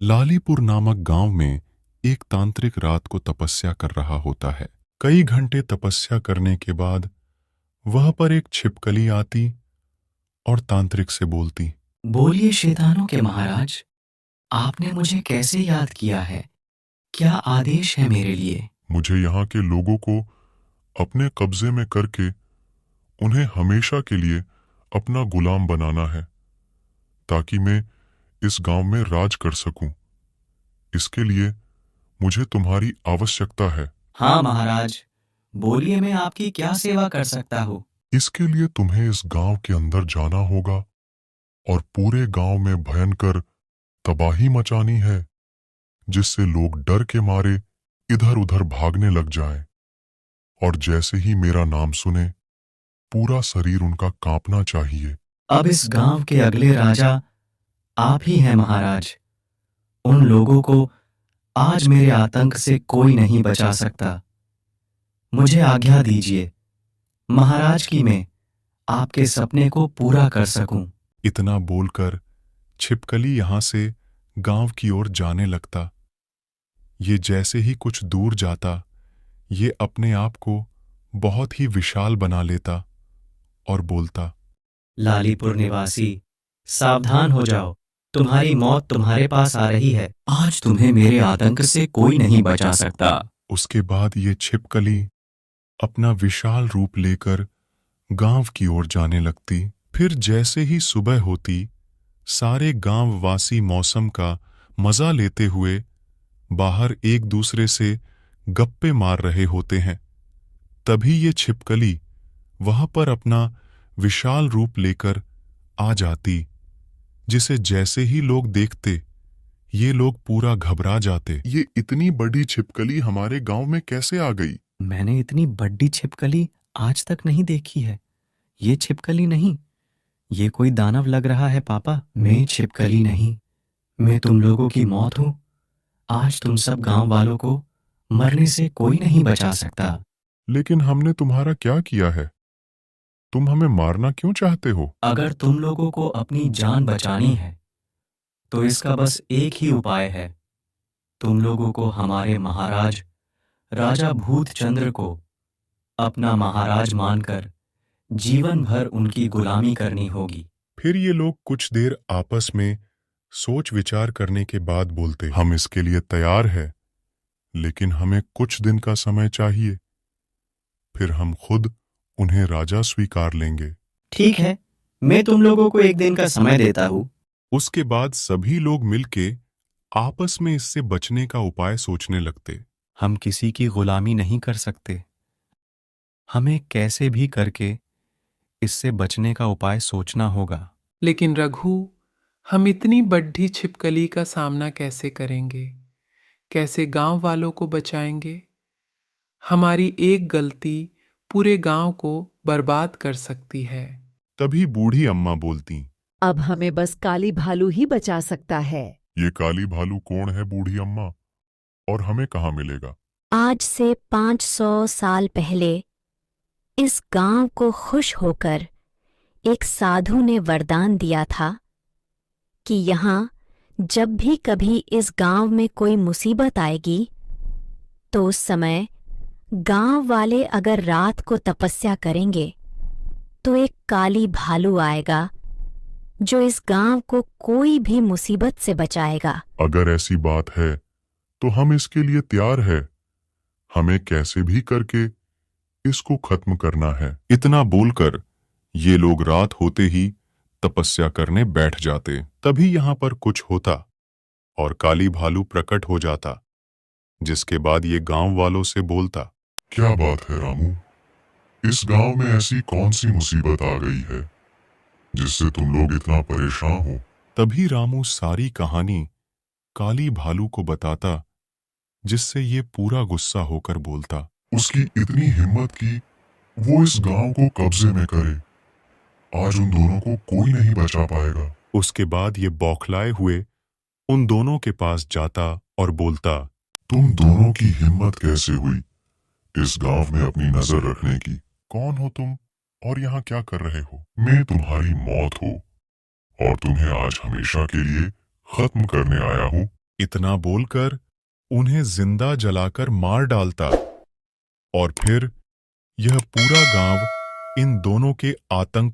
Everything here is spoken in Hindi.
लालीपुर नामक गांव में एक तांत्रिक रात को तपस्या कर रहा होता है। कई घंटे तपस्या करने के बाद वह पर एक छिपकली आती और तांत्रिक से बोलती। बोलिए शैतानों के महाराज, आपने मुझे कैसे याद किया है? क्या आदेश है मेरे लिए? मुझे यहाँ के लोगों को अपने कब्जे में करके उन्हें हमेशा के लिए अपना गुलाम बनाना है, ताकि मैं इस गांव में राज कर सकूं। इसके लिए मुझे तुम्हारी आवश्यकता है। हाँ महाराज, बोलिए मैं आपकी क्या सेवा कर सकता हूँ? इसके लिए तुम्हें इस गांव के अंदर जाना होगा और पूरे गांव में भयंकर तबाही मचानी है, जिससे लोग डर के मारे इधर उधर भागने लग जाएं। और जैसे ही मेरा नाम सुने, पूरा शरीर उनका कांपना चाहिए। अब इस गांव के अगले राजा आप ही हैं महाराज। उन लोगों को आज मेरे आतंक से कोई नहीं बचा सकता। मुझे आज्ञा दीजिए महाराज कि मैं आपके सपने को पूरा कर सकूं। इतना बोलकर छिपकली यहां से गांव की ओर जाने लगता। ये जैसे ही कुछ दूर जाता, ये अपने आप को बहुत ही विशाल बना लेता और बोलता। लालीपुर निवासी, सावधान हो जाओ, तुम्हारी मौत तुम्हारे पास आ रही है। आज तुम्हें मेरे आतंक से कोई नहीं बचा सकता। उसके बाद ये छिपकली अपना विशाल रूप लेकर गांव की ओर जाने लगती। फिर जैसे ही सुबह होती, सारे गांव वासी मौसम का मजा लेते हुए बाहर एक दूसरे से गप्पे मार रहे होते हैं। तभी ये छिपकली वहां पर अपना विशाल रूप लेकर आ जाती, जिसे जैसे ही लोग देखते, ये लोग पूरा घबरा जाते। ये इतनी बड़ी छिपकली हमारे गांव में कैसे आ गई? मैंने इतनी बड़ी छिपकली आज तक नहीं देखी है। ये छिपकली नहीं, ये कोई दानव लग रहा है पापा। मैं छिपकली नहीं, मैं तुम लोगों की मौत हूं। आज तुम सब गांव वालों को मरने से कोई नहीं बचा सकता। लेकिन हमने तुम्हारा क्या किया है? तुम हमें मारना क्यों चाहते हो? अगर तुम लोगों को अपनी जान बचानी है तो इसका बस एक ही उपाय है। तुम लोगों को हमारे महाराज राजा भूतचंद्र को अपना महाराज मानकर जीवन भर उनकी गुलामी करनी होगी। फिर ये लोग कुछ देर आपस में सोच विचार करने के बाद बोलते। हम इसके लिए तैयार हैं, लेकिन हमें कुछ दिन का समय चाहिए, फिर हम खुद उन्हें राजा स्वीकार लेंगे। ठीक है, मैं तुम लोगों को एक दिन का समय देता हूँ। उसके बाद सभी लोग मिलके आपस में इससे बचने का उपाय सोचने लगते। हम किसी की गुलामी नहीं कर सकते। हमें कैसे भी करके इससे बचने का उपाय सोचना होगा। लेकिन रघु, हम इतनी बड्ढी छिपकली का सामना कैसे करेंगे? कैसे गांव वालों को बचाएंगे? हमारी एक गलती पूरे गांव को बर्बाद कर सकती है। तभी बूढ़ी अम्मा बोलती। अब हमें बस काली भालू ही बचा सकता है। ये काली भालू कौन है बूढ़ी अम्मा, और हमें कहाँ मिलेगा? आज से 500 साल पहले इस गांव को खुश होकर एक साधु ने वरदान दिया था कि यहाँ जब भी कभी इस गांव में कोई मुसीबत आएगी, तो उस समय गांव वाले अगर रात को तपस्या करेंगे तो एक काली भालू आएगा जो इस गांव को कोई भी मुसीबत से बचाएगा। अगर ऐसी बात है तो हम इसके लिए तैयार है। हमें कैसे भी करके इसको खत्म करना है। इतना बोलकर ये लोग रात होते ही तपस्या करने बैठ जाते। तभी यहाँ पर कुछ होता और काली भालू प्रकट हो जाता, जिसके बाद ये गांव वालों से बोलता। क्या बात है रामू, इस गांव में ऐसी कौन सी मुसीबत आ गई है जिससे तुम लोग इतना परेशान हो? तभी रामू सारी कहानी काली भालू को बताता, जिससे ये पूरा गुस्सा होकर बोलता। उसकी इतनी हिम्मत कि वो इस गांव को कब्जे में करे। आज उन दोनों को कोई नहीं बचा पाएगा। उसके बाद ये बौखलाए हुए उन दोनों के पास जाता और बोलता। तुम दोनों की हिम्मत कैसे हुई इस गांव में अपनी नजर रखने की? कौन हो तुम और यहाँ क्या कर रहे हो? मैं तुम्हारी मौत हूँ और तुम्हें आज हमेशा के लिए खत्म करने आया हूँ। इतना बोलकर उन्हें जिंदा जलाकर मार डालता और फिर यह पूरा गांव इन दोनों के आतंक